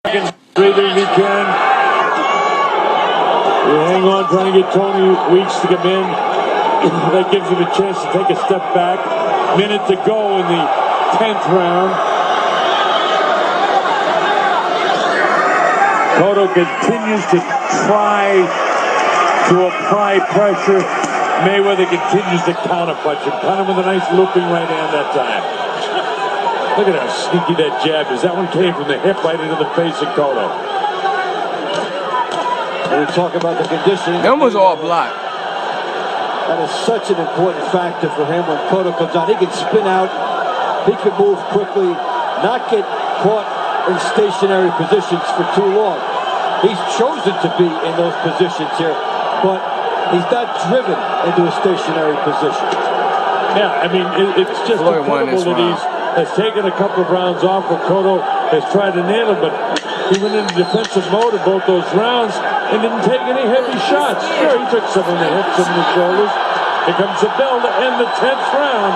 Breathing he can. You hang on, trying to get Tony Weeks to come in. That gives him a chance to take a step back. Minute to go in the 10th round. Cotto continues to try to apply pressure. Mayweather continues to counterpunch him. Caught him with a nice looping right hand that time. Look at how sneaky that jab is. That one came from the hip right into the face of Cotto. We talk about the conditioning. That was all blocked. That is such an important factor for him when Cotto comes out. He can spin out, he can move quickly, not get caught in stationary positions for too long. He's chosen to be in those positions here, but he's not driven into a stationary position. Yeah, I mean, it's just Floyd incredible that he has taken a couple of rounds off, but Cotto has tried to nail him, but he went into defensive mode in both those rounds and didn't take any heavy shots. Sure, he took some on the hips and the shoulders. Here comes the bell to end the 10th round,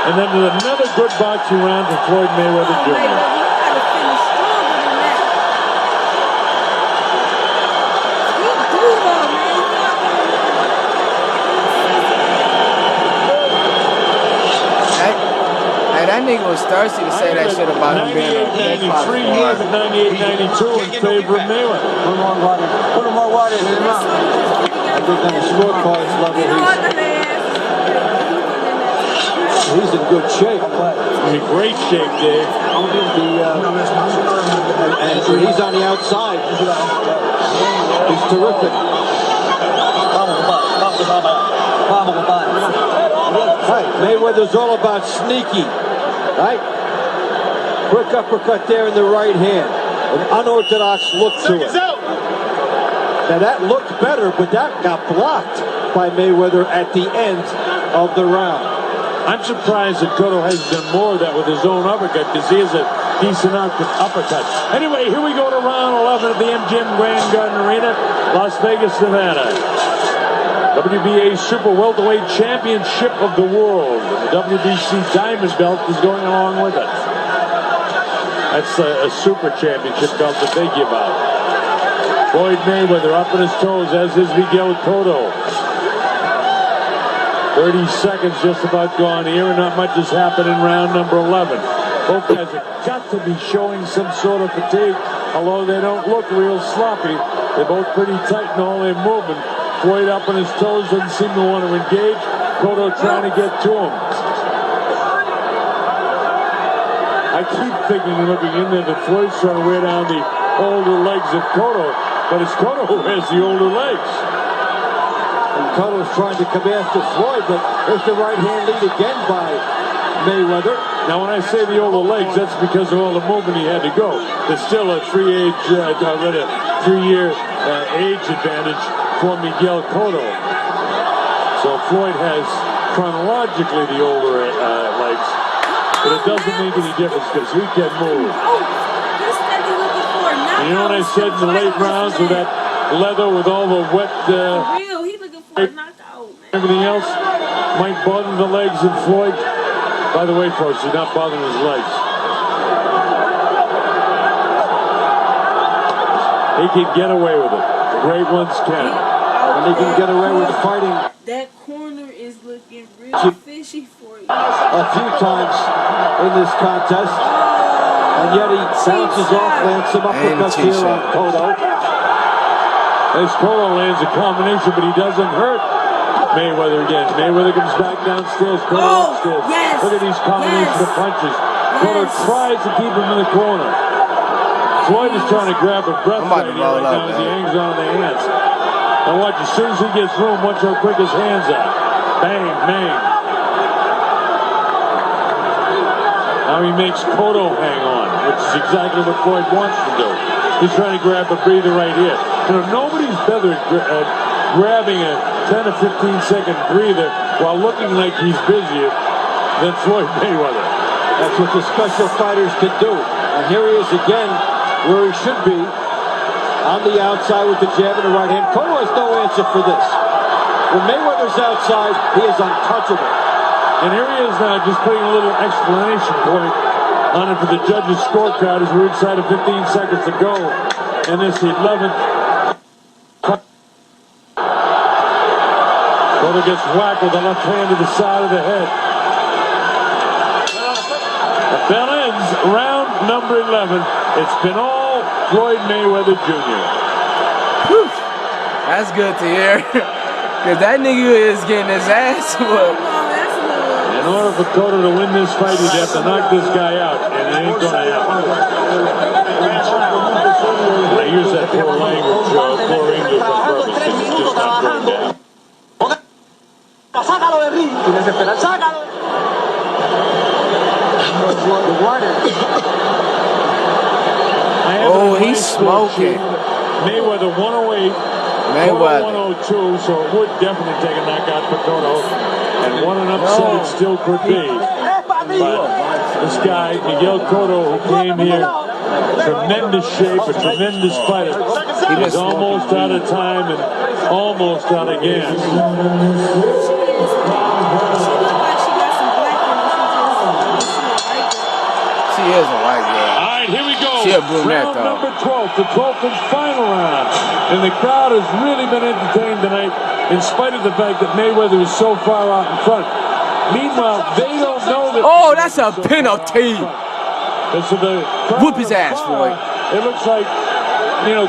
and then another good boxing round for Floyd Mayweather Jr. That nigga was thirsty to say that shit about him being a hip-hop star. 98-92 in favor of Mayweather. Put him on water. Put him on water. Hit him up. I think on the scorecards level, he's in good shape. In great shape, Dave. And he's on the outside. He's terrific. Right, Mayweather's all about sneaky. Right? Quick uppercut there in the right hand. An unorthodox look to it. Now that looked better, but that got blocked by Mayweather at the end of the round. I'm surprised that Cotto hasn't done more of that with his own uppercut, because he is a decent uppercut. Anyway, here we go to round 11 at the MGM Grand Garden Arena, Las Vegas, Nevada. WBA Super Welterweight Championship of the World. And the WBC Diamond Belt is going along with it. That's a Super Championship belt that they give out. Floyd Mayweather up on his toes, as is Miguel Cotto. 30 seconds just about gone here, and not much has happened in round number 11. Both guys have got to be showing some sort of fatigue, although they don't look real sloppy. They're both pretty tight in all their movement. Floyd up on his toes, doesn't seem to want to engage. Cotto trying to get to him. I keep thinking and looking in there that Floyd's trying to wear down the older legs of Cotto, but it's Cotto who has the older legs. And Cotto's trying to come after Floyd, but there's the right hand lead again by Mayweather. Now, when I say the older legs, that's because of all the movement he had to go. There's still a three-year age advantage for Miguel Cotto. So Floyd has chronologically the older legs, but it doesn't make any difference because he can move. And you know what I said in the late rounds with that leather with all the wet everything else might bother the legs of Floyd. By the way, folks, he's not bothering his legs. He can get away with it. The great ones can. And he can get away with fighting. That corner is looking real fishy for you. A few times in this contest. And yet he bounces off, lands some uppercuts here on Cotto. As Cotto lands a combination, but he doesn't hurt Mayweather again. Mayweather comes back downstairs, Cotto upstairs. Yes, look at these combinations of punches. Cotto tries to keep him in the corner. Floyd is trying to grab a breath right now as he hangs on the hands. And watch, as soon as he gets room, watch how quick his hands are. Bang, bang. Now he makes Cotto hang on, which is exactly what Floyd wants to do. He's trying to grab a breather right here. You know, nobody's better at grabbing a 10 or 15 second breather while looking like he's busier than Floyd Mayweather. That's what the special fighters can do. And here he is again, where he should be. On the outside with the jab in the right hand. Cotto has no answer for this. When Mayweather's outside, he is untouchable. And here he is now just putting a little explanation point on it for the judges' scorecard as we're inside of 15 seconds to go in this 11th. Cotto gets whacked with the left hand to the side of the head. The bell ends round number 11. It's been all Floyd Mayweather Jr. Whew. That's good to hear. Because that nigga is getting his ass whooped. In order for Cotto to win this fight, he'd have to knock this guy out, and it ain't gonna happen. I use that poor language, poor English on purpose, because it's just not going down. Sácalo de ring, sin desesperar, sácalo. Oh, he's smoking. Mayweather 108. Mayweather 102, so it would definitely take a knockout for Cotto. And what an upset it still could be. But this guy, Miguel Cotto, who came here, tremendous shape, a tremendous fighter. He was almost out of time and almost out of gas. She is a white girl. All right, here we go. She a brunette, round though. number 12, the 12th and final round. And the crowd has really been entertained tonight, in spite of the fact that Mayweather is so far out in front. Meanwhile, they don't know that. Oh, that's a penalty. So the Whoop his ass, Floyd. It looks like,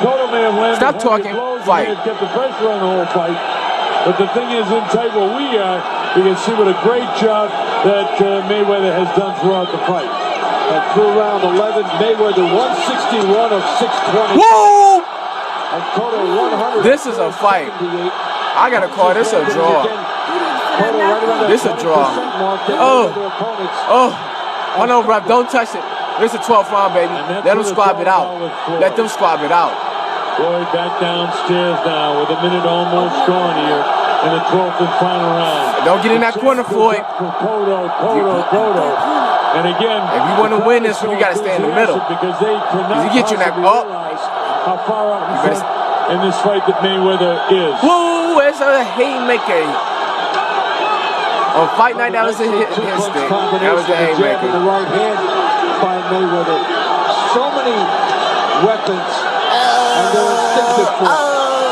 Cotto may have landed. Stop talking. Fight. May have kept the pressure on the whole fight. But the thing is, in tight where we are, you can see what a great job that Mayweather has done throughout the fight. And through round 11, Mayweather 161 of 620. Whoa! And Cotto 100. This is a fight. I gotta call this a draw. This a draw. Oh no, ref, don't touch it. This is a 12th round, baby. Let them squab it out. Let them squab it out. Floyd back downstairs now with a minute almost gone here in the 12th and final round. Don't get in that corner, Floyd. Cotto. And again, if you want to win this one, you got to stay in the middle. Because they cannot you get you in that, how far out in front in this fight that Mayweather is. Woo, it's a haymaker. On fight night, that was a hit stick. That was the haymaker. The right hand by Mayweather. So many weapons, and they're instinctive for it.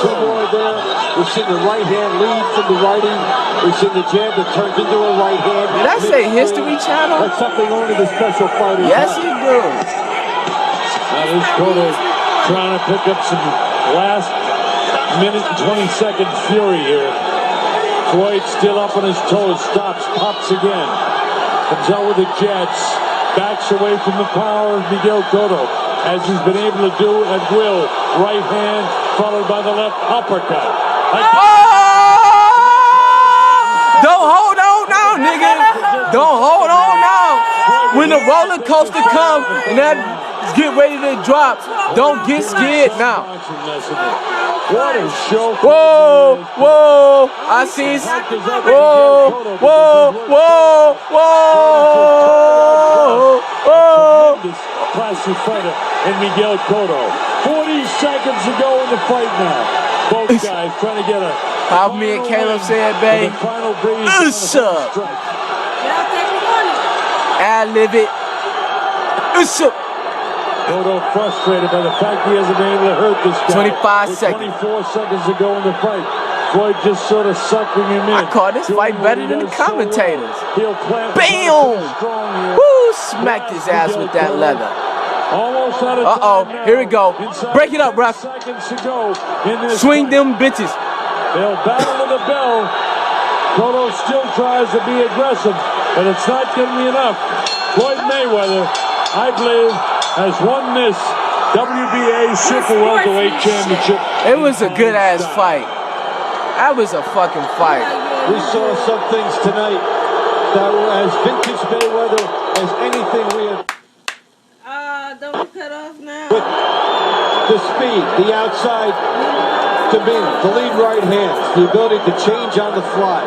Two more there. We've seen the right hand lead from the righty. We've seen the jab that turns into a right hand. Did I say History Channel? That's something only the special fighters Yes, have. you do. Now this Cotto trying to pick up some last minute and 20-second fury here. Floyd still up on his toes, stops, pops again. Comes out with the jets, backs away from the power of Miguel Cotto, as he's been able to do at will. Right hand followed by the left uppercut. Don't hold on now, nigga. Don't hold on now. When the roller coaster comes and that get ready to drop, don't get scared now. What a show. Whoa, whoa, I see. Whoa, whoa, whoa, whoa, whoa. Classy fighter in Miguel Cotto. 40 seconds to go in the fight now. Both guys trying to get a. How me and Caleb said, babe. What's up? Ad-lib it. What's up? Cotto frustrated by the fact he hasn't been able to hurt this guy. 25 with seconds. 24 seconds to go in the fight. Floyd just sort of sucking him in. I call this fight better than the commentators. Bam! Woo! Smacked his ass with that leather. Almost out of time now. Here we go. Break it up, ref. Seconds to go in this Swing fight. them bitches. They'll battle to the bell. Cotto still tries to be aggressive, but it's not going to be enough. Floyd Mayweather, I believe, has won this WBA Super Welterweight Championship. It was a good-ass fight. That was a fucking fight. We saw some things tonight that were as vintage Mayweather as anything we have. Don't cut off now. With the speed, the outside demeanor, the lead right hands, the ability to change on the fly.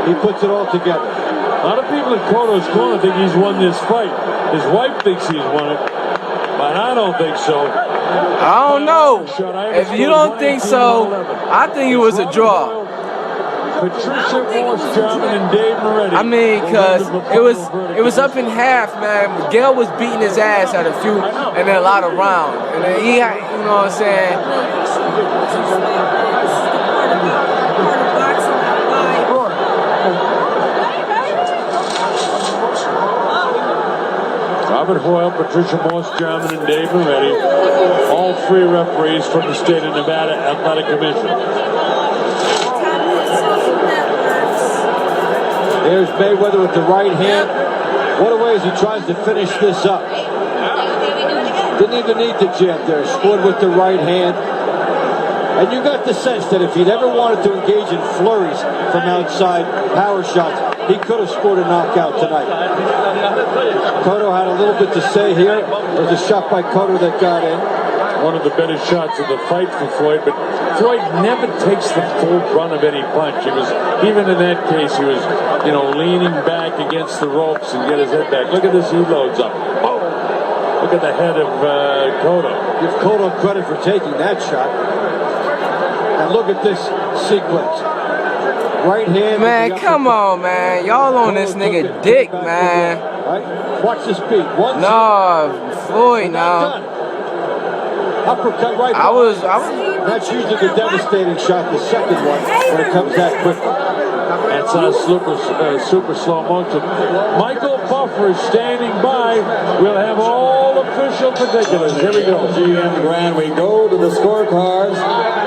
He puts it all together. A lot of people in Cotto's corner think he's won this fight. His wife thinks he's won it, but I don't think so. I don't know. If you don't think so, I think it was a draw. Patricia Morse-Jarman and Dave Moretti. I mean, because it was up in half, man. Miguel was beating his ass at a few, and then a lot of rounds. And then he had, you know what I'm saying? Robert Hoyle, Patricia Morse-Jarman, and Dave Moretti, all three referees from the state of Nevada Athletic Commission. Here's Mayweather with the right hand. What a way as he tries to finish this up. Didn't even need the jab there. Scored with the right hand. And you got the sense that if he'd ever wanted to engage in flurries from outside, power shots, he could have scored a knockout tonight. Cotto had a little bit to say here. There was a shot by Cotto that got in. One of the better shots of the fight for Floyd, but Floyd never takes the full brunt of any punch. He was, even in that case, he was, you know, leaning back against the ropes and get his head back. Look at this, he loads up. Boom! Look at the head of Cotto. Give Cotto credit for taking that shot. And look at this sequence. Right hand. Man, come on, man. Y'all on this nigga dick, man. Right? Watch this beat. No, Floyd, no. Uppercut right. That's usually the devastating shot, the second one, when it comes that quickly. That's super slow motion. Michael Buffer is standing by. We'll have all official particulars. Here we go. GM Grand. We go to the scorecards.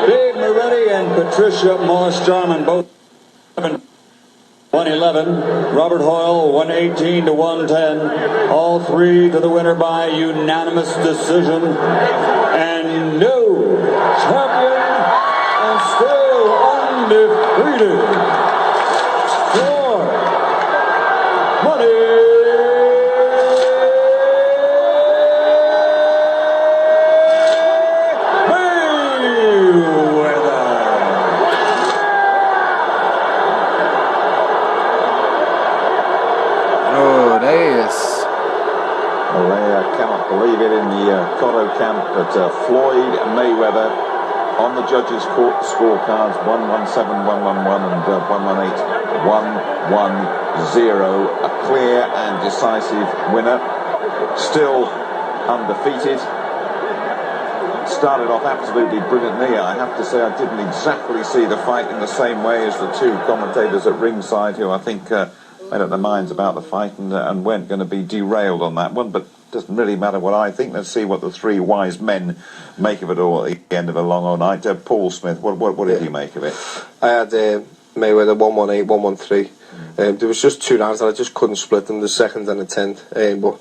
Dave Moretti and Patricia Morse-Jarman both 111. Robert Hoyle 118 to 110. All three to the winner by unanimous decision. And new champion and still undefeated. Floyd Money Mayweather. Oh, there is. Well, they cannot believe it in the Cotto camp, but Floyd Mayweather on the judges' scorecards 117, 111, and 118, 110. A clear and decisive winner. Still undefeated. Started off absolutely brilliantly. I have to say I didn't exactly see the fight in the same way as the two commentators at ringside, who I think made up their minds about the fight and weren't going to be derailed on that one, but it doesn't really matter what I think. Let's see what the three wise men make of it all at the end of a long old night. Paul Smith, what did you make of it? I had Mayweather 118, 113. There was just 2 rounds and I just couldn't split them, the second and the 10th. But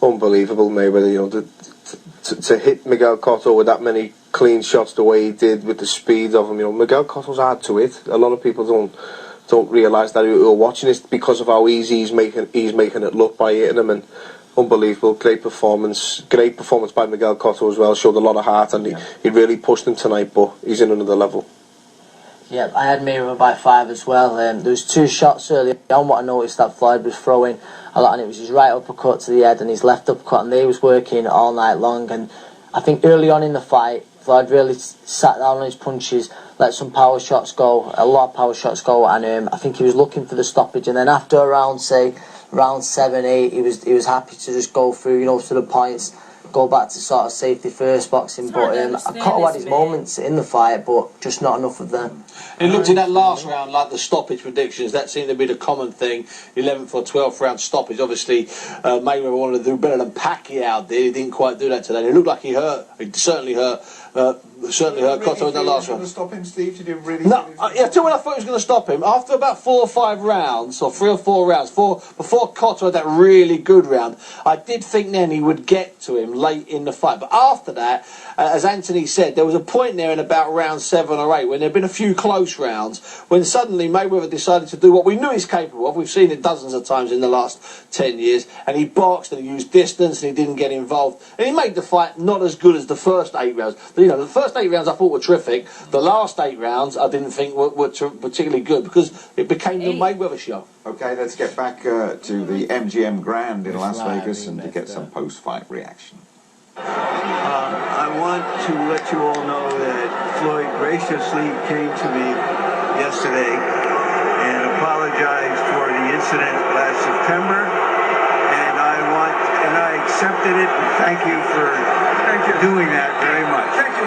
unbelievable, Mayweather, you know, to hit Miguel Cotto with that many clean shots the way he did, with the speed of him. You know, Miguel Cotto's hard to hit. A lot of people don't realise that who are watching this because of how easy he's making it look by hitting him. And unbelievable, great performance by Miguel Cotto as well. Showed a lot of heart, and he really pushed him tonight. But he's in another level. Yeah, I had Mayweather by 5 as well. There was 2 shots early on. What I noticed that Floyd was throwing a lot, and it was his right uppercut to the head and his left uppercut, and they was working all night long. And I think early on in the fight, Floyd really sat down on his punches, let some power shots go, a lot of power shots go, and I think he was looking for the stoppage. And then after around 7, 8, he was happy to just go through, you know, to the points, go back to sort of safety first boxing. But Cotto had his moments in the fight, but just not enough of them. It looked in that last round like the stoppage predictions. That seemed to be the common thing. 11th or 12th round stoppage. Obviously, Mayweather wanted to do better than Pacquiao did. He didn't quite do that today. It looked like he hurt. He certainly hurt. Certainly hurt Cotto in that last round. Stop him, Steve? Did you really? No, I tell you when I thought he was going to stop him. After about 4 or 5 rounds, or 3 or 4 rounds, before Cotto had that really good round, I did think then he would get to him late in the fight. But after that, as Anthony said, there was a point there in about round 7 or 8 when there had been a few close rounds, when suddenly Mayweather decided to do what we knew he's capable of. We've seen it dozens of times in the last 10 years, and he boxed and he used distance and he didn't get involved, and he made the fight not as good as the first 8 rounds. You know, the first 8 rounds I thought were terrific. The last 8 rounds I didn't think were particularly good, because it became the Mayweather show. Okay, let's get back to the MGM Grand in Las Vegas and to get some post-fight reaction. I want to let you all know that Floyd graciously came to me yesterday apologize for the incident last September, and I accepted it. And thank you for doing that very much. Thank you,